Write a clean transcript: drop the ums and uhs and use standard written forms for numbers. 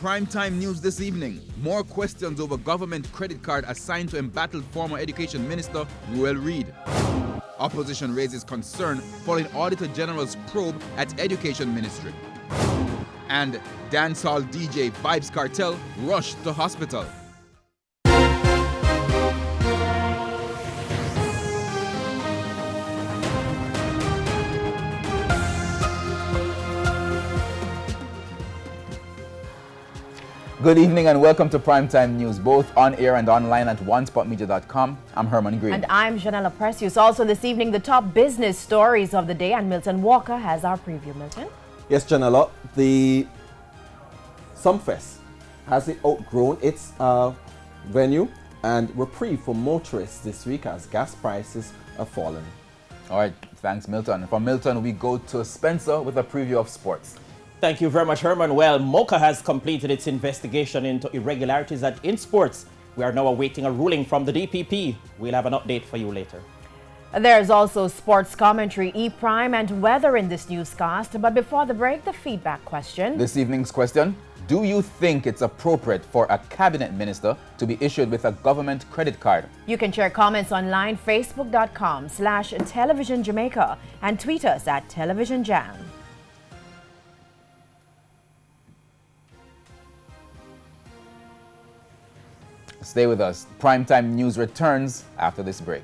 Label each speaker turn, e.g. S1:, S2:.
S1: Primetime news this evening. More questions over government credit card assigned to embattled former Education Minister Ruel Reid. Opposition raises concern following Auditor General's probe at Education Ministry. And dancehall DJ Vibes Cartel rushed to hospital. Good evening and welcome to Primetime News, both on air and online at onespotmedia.com. I'm Herman Green.
S2: And I'm Janella Precious. Also this evening, the top business stories of the day, and Milton Walker has our preview. Milton?
S3: Yes, Janella, the Sumfest has outgrown its venue and reprieve for motorists this week as gas prices have fallen.
S1: All right, thanks Milton. From Milton, we go to Spencer with a preview of sports.
S4: Thank you very much, Herman. Well, MOCA has completed its investigation into irregularities at InSports. We are now awaiting a ruling from the DPP. We'll have an update for you later.
S2: There's also sports commentary, E-Prime, and weather in this newscast. But before the break, the feedback question.
S1: This evening's question: do you think it's appropriate for a cabinet minister to be issued with a government credit card?
S2: You can share comments online, facebook.com/Television Jamaica, and tweet us at Television Jam.
S1: Stay with us. Primetime News returns after this break.